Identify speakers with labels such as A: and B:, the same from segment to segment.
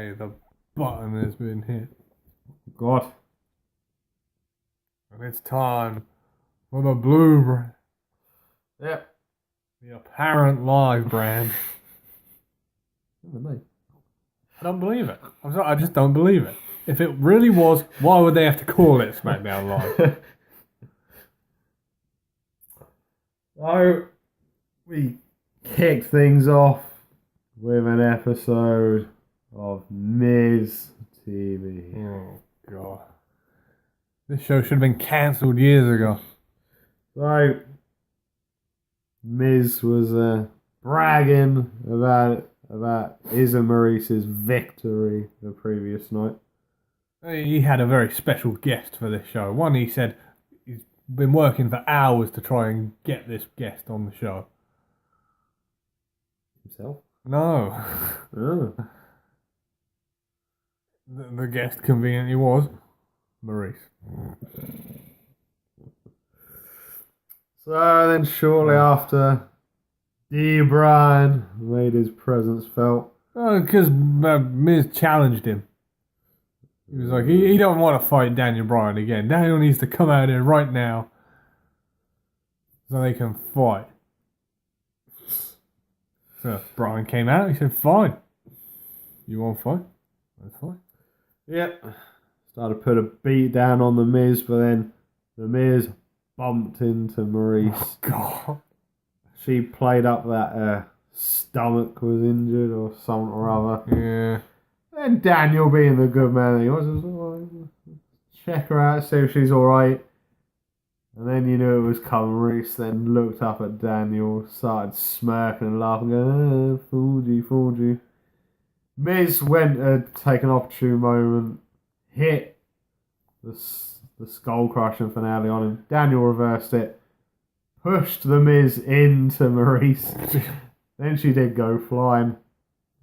A: Okay, the button has been hit.
B: God.
A: And it's time for the blue brand.
B: Yep.
A: The apparent live brand.
B: I
A: I don't believe it. I'm sorry, I just don't believe it. If it really was, why would they have to call it Smackdown Live?
B: So, we kicked things off with an episode of Miz TV.
A: Oh, God. This show should have been cancelled years ago.
B: So, Miz was bragging about his and Maurice's victory the previous night.
A: He had a very special guest for this show. One, he said he's been working for hours to try and get this guest on the show.
B: Himself?
A: No.
B: Oh.
A: The guest conveniently was Maurice.
B: So then shortly after, D. Bryan made his presence felt.
A: Because Miz challenged him. He was like, he don't want to fight Daniel Bryan again. Daniel needs to come out here right now so they can fight. So Bryan came out. He said, fine. You want to fight? That's fine.
B: Yep. Started to put a beat down on the Miz, but then the Miz bumped into Maurice.
A: Oh, God.
B: She played up that her stomach was injured or something or other.
A: Yeah.
B: Then Daniel, being the good man he was like, check her out, see if she's alright. And then you knew it was coming. Maurice then looked up at Daniel, started smirking and laughing, going, fooled you. Miz went to take an opportune moment, hit the skull crushing finale on him. Daniel reversed it, pushed the Miz into Maurice. Then she did go flying.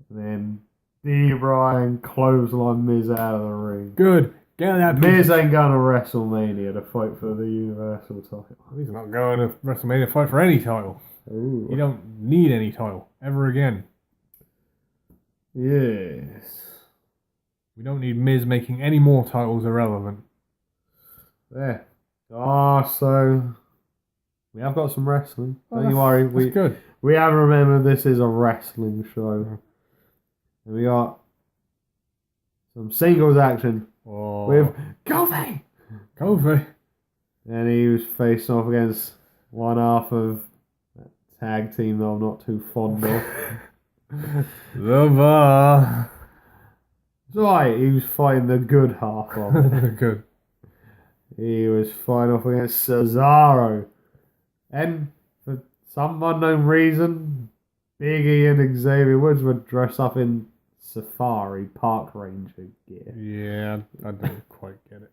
B: And then D. Bryan clotheslined Miz out of the ring.
A: Good. Get that
B: Miz ain't going to WrestleMania to fight for the Universal title.
A: He's not going to WrestleMania to fight for any title.
B: Ooh.
A: You don't need any title ever again.
B: Yes.
A: We don't need Miz making any more titles irrelevant.
B: There. So we have got some wrestling.
A: Oh,
B: Don't you worry.
A: That's good.
B: We have remembered this is a wrestling show. And we got some singles action with Kofi.
A: Kofi.
B: And he was facing off against one half of that tag team that I'm not too fond of.
A: The Bar.
B: It's right, he was fighting the good half of it.
A: Good.
B: He was fighting off against Cesaro. And for some unknown reason, Big E and Xavier Woods would dress up in safari park ranger gear.
A: Yeah, I don't quite get it.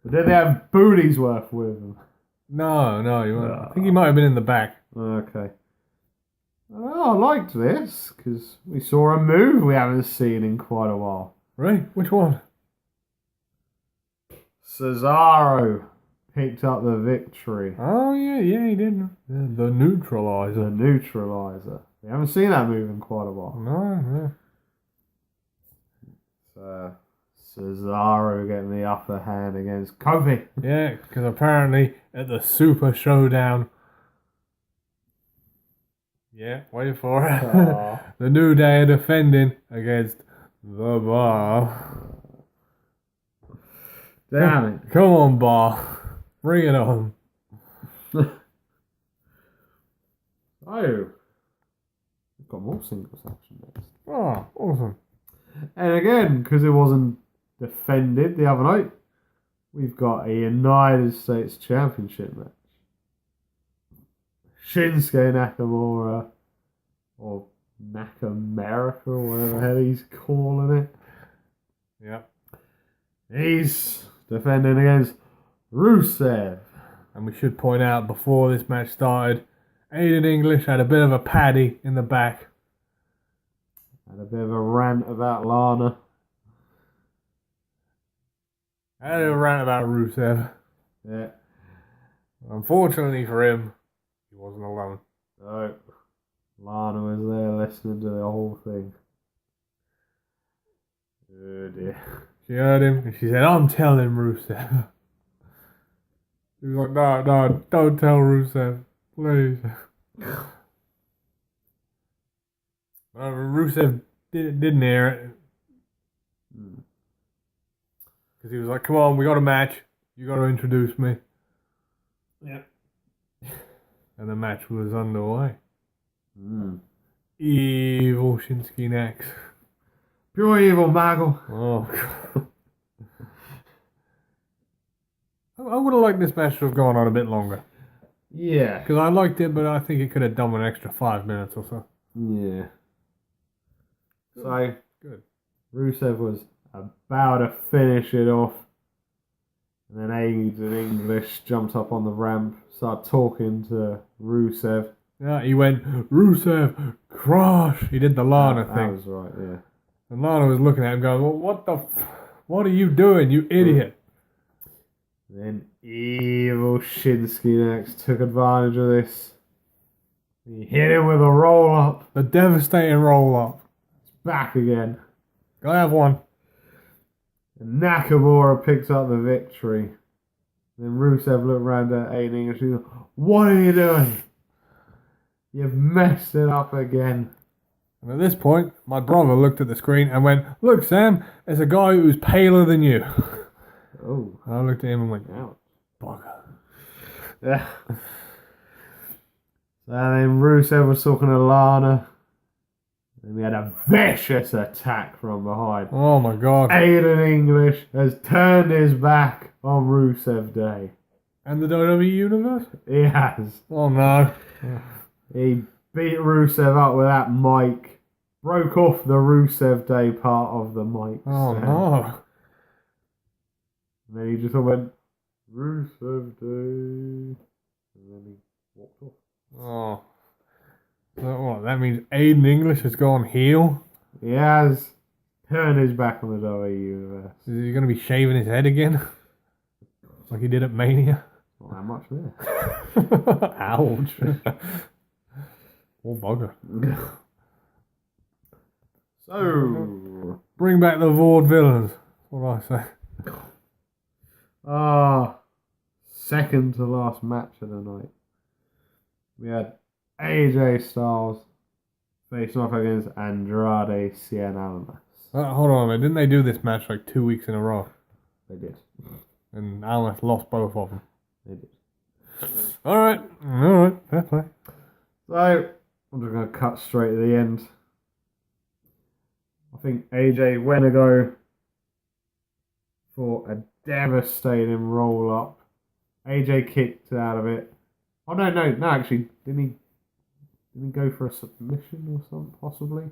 B: But then they have booties worth with them.
A: No, you weren't. I think he might have been in the back.
B: Okay. Well, I liked this because we saw a move we haven't seen in quite a while.
A: Right? Which one?
B: Cesaro picked up the victory.
A: Oh, yeah, he did. The neutralizer.
B: The neutralizer. We haven't seen that move in quite a while.
A: No.
B: So, Cesaro getting the upper hand against Kofi.
A: Yeah, because apparently at the Super Showdown. Yeah, wait for it. The New Day are defending against the Bar.
B: Damn it.
A: Come on, Bar. Bring it on.
B: Oh. We've got more singles action next.
A: Oh, awesome.
B: And again, because it wasn't defended the other night, we've got a United States Championship match. Shinsuke Nakamura, or Nakamerica, or whatever the hell he's calling it.
A: Yep.
B: He's defending against Rusev.
A: And we should point out before this match started, Aiden English had a bit of a paddy in the back.
B: Had a bit of a rant about Lana.
A: Had a rant about Rusev.
B: Yeah.
A: Unfortunately for him, he wasn't alone.
B: No. Lana was there listening to the whole thing. Oh dear.
A: She heard him and she said, I'm telling Rusev. He was like, no, don't tell Rusev, please. Rusev didn't hear it. Because he was like, come on, we got a match. You got to introduce me.
B: Yeah.
A: And the match was underway.
B: Evil
A: Shinsuke next.
B: Pure evil, Maggle.
A: Oh, God. I would have liked this match to have gone on a bit longer.
B: Yeah.
A: Because I liked it, but I think it could have done an extra 5 minutes or so.
B: Yeah. So,
A: good.
B: Rusev was about to finish it off. And then Aiden English jumped up on the ramp, started talking to Rusev.
A: Yeah, he went, Rusev, crush. He did the Lana thing.
B: That was right, yeah.
A: And Lana was looking at him going, well, what are you doing, you idiot?
B: Then evil Shinsuke next took advantage of this. He hit him with a roll up.
A: The devastating roll up.
B: It's back again.
A: Go have one.
B: And Nakamura picks up the victory. Then Rusev looked around at Aiden English and he's like, what are you doing? You've messed it up again.
A: And at this point, my brother looked at the screen and went, look, Sam, there's a guy who's paler than you.
B: Oh.
A: And I looked at him and went,
B: Ouch.
A: bugger.
B: Yeah. So then Rusev was talking to Lana. And we had a vicious attack from behind.
A: Oh my God.
B: Aiden English has turned his back on Rusev Day.
A: And the WWE Universe?
B: He has.
A: Oh no.
B: He beat Rusev up with that mic. Broke off the Rusev Day part of the mic.
A: Oh
B: stand.
A: no.
B: And then he just went, Rusev Day. And then he walked off.
A: Oh. So what, that means Aiden English has gone heel?
B: He has turned his back on the WWE Universe.
A: Is he going to be shaving his head again? Like he did at Mania?
B: Not that much there.
A: Ouch. Oh, bugger.
B: So,
A: Bring back the vaudevillains. That's what I say.
B: second to last match of the night. We had AJ Styles facing off against Andrade Cien Almas.
A: Hold on a minute. Didn't they do this match like 2 weeks in a row?
B: They did.
A: And Almas lost both of them.
B: They did.
A: Alright. Fair play.
B: So, I'm just going to cut straight to the end. I think AJ went to go for a devastating roll up. AJ kicked out of it. Oh no, actually, didn't he go for a submission or something possibly?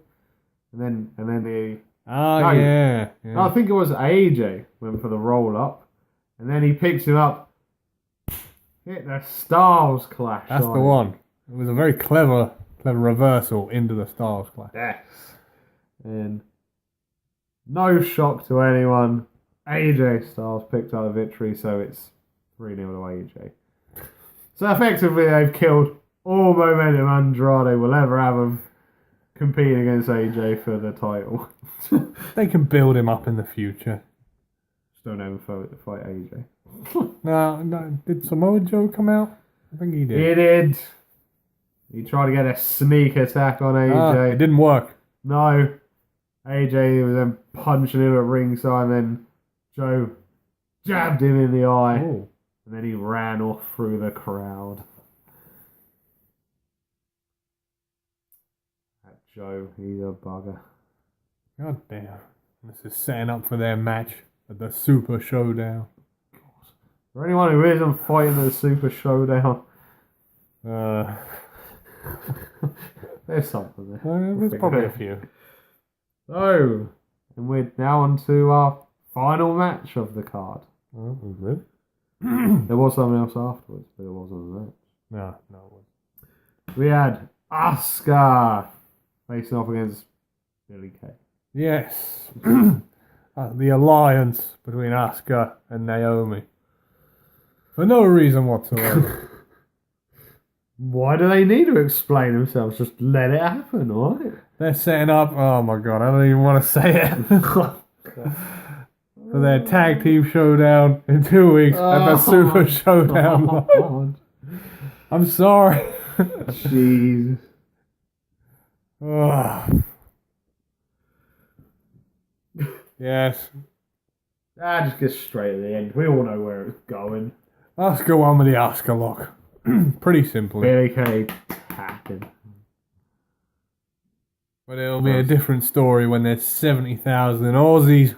B: And then he
A: Oh, yeah.
B: no, I think it was AJ went for the roll up, and then he picks him up, hit the Styles Clash.
A: That's the one. It was a very clever reversal into the Styles Clash.
B: Yes. And no shock to anyone, AJ Styles picked up the victory, so it's 3-0 to AJ. So effectively, they've killed all momentum Andrade will ever have them competing against AJ for the title.
A: They can build him up in the future.
B: Just don't ever fight AJ.
A: No, did Samoa Joe come out? I think he did.
B: He did. He tried to get a sneak attack on AJ.
A: It didn't work.
B: No. AJ was then punching him at ringside, and then Joe jabbed him in the eye.
A: Oh.
B: And then he ran off through the crowd. That Joe, he's a bugger.
A: God damn. This is setting up for their match at the Super Showdown.
B: For anyone who isn't fighting the Super Showdown, there's something there.
A: There's probably a few.
B: So, and we're now on to our final match of the card.
A: Oh, good.
B: There was something else afterwards, but it wasn't a match.
A: No, it wasn't.
B: We had Asuka facing off against Billy Kay.
A: Yes. The alliance between Asuka and Naomi. For no reason whatsoever.
B: Why do they need to explain themselves? Just let it happen, alright?
A: They're setting up. Oh my god, I don't even want to say it. for their tag team showdown in 2 weeks at the Super Showdown.
B: God.
A: I'm sorry.
B: Jesus.
A: Ugh. Yes.
B: Just get straight to the end. We all know where it's going.
A: Let's go on with the Oscar lock. Pretty simply.
B: Billy Kay tapping.
A: But it'll be a different story when there's 70,000 Aussies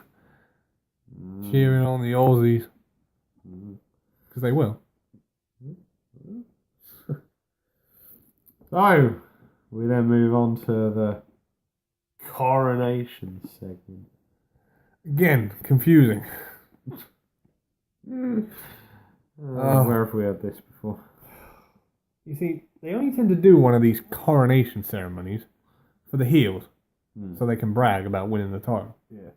A: cheering on the Aussies. Because they will.
B: So, we then move on to the coronation segment.
A: Again, confusing.
B: Where have we had this before?
A: You see, they only tend to do one of these coronation ceremonies for the heels. So they can brag about winning the title.
B: Yeah.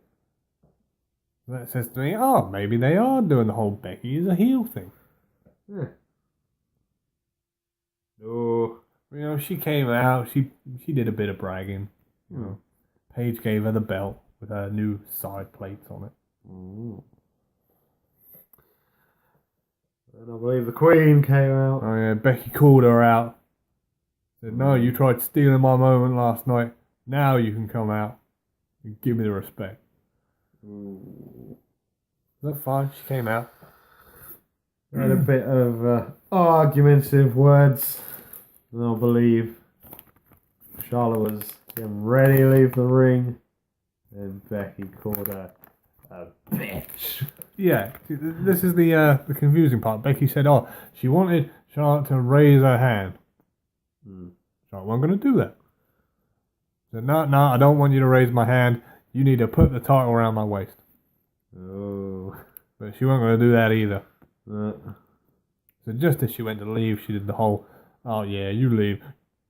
A: That says to me, oh, maybe they are doing the whole Becky is a heel thing.
B: Yeah. No.
A: You know, she came out, she did a bit of bragging. You know, Paige gave her the belt with her new side plates on it.
B: And I believe the Queen came out.
A: Oh yeah, Becky called her out. Said, no, you tried stealing my moment last night. Now you can come out and give me the respect. Is that fine? She came out.
B: Had a bit of argumentative words. And I believe Charlotte was getting ready to leave the ring. And Becky called her a bitch.
A: Yeah, this is the confusing part. Becky said, oh, she wanted Charlotte to raise her hand. Charlotte wasn't going to do that. She said, no, I don't want you to raise my hand. You need to put the title around my waist.
B: Oh.
A: But she wasn't going to do that either. So just as she went to leave, she did the whole, oh yeah, you leave,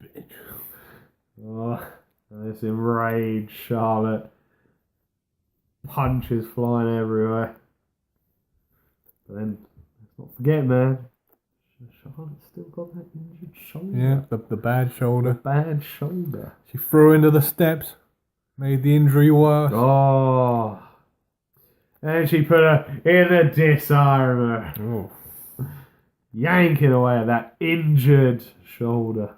A: bitch.
B: Oh, and this enraged Charlotte. Punches flying everywhere. But then, let's not forget, man, Charlotte's still got that injured shoulder.
A: Yeah, the bad shoulder.
B: Bad shoulder.
A: She threw into the steps, made the injury worse.
B: Oh. And she put her in the disarmer.
A: Oh.
B: Yanking away at that injured shoulder.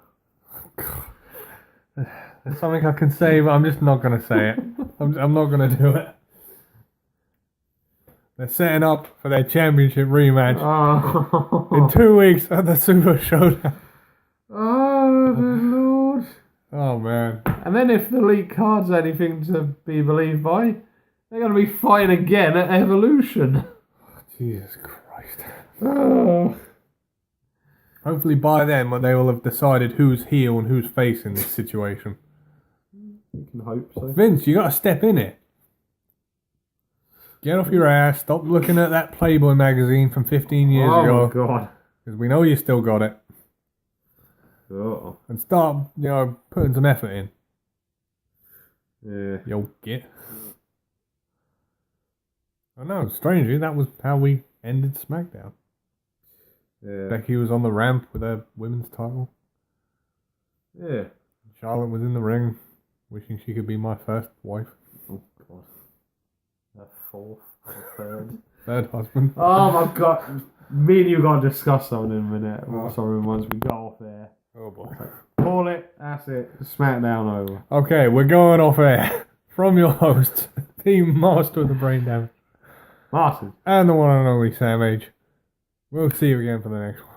A: There's something I can say, but I'm just not going to say it. I'm not going to do it. They're setting up for their championship rematch in 2 weeks at the Super Showdown.
B: Oh, good lord.
A: Oh, man.
B: And then if the league card's anything to be believed by, they're going to be fighting again at Evolution.
A: Jesus Christ.
B: Oh.
A: Hopefully by then they will have decided who's heel and who's face in this situation.
B: You can hope so.
A: Vince, you got to step in it. Get off your ass. Stop looking at that Playboy magazine from 15 years ago.
B: Oh, God.
A: Because we know you still got it.
B: Oh.
A: And start, putting some effort in.
B: Yeah.
A: Yo, git. I know, strangely, that was how we ended Smackdown.
B: Yeah.
A: Becky was on the ramp with her women's title.
B: Yeah.
A: Charlotte was in the ring, wishing she could be my first wife.
B: Oh, God. That fourth or third.
A: Third husband.
B: Oh, my God. Me and you got to discuss something in a minute. Once we go off there.
A: Oh, boy.
B: Call it. That's it. Smackdown over.
A: Okay, we're going off air. From your host, the master of the brain damage.
B: Martin.
A: And the one and only Sam H. We'll see you again for the next one.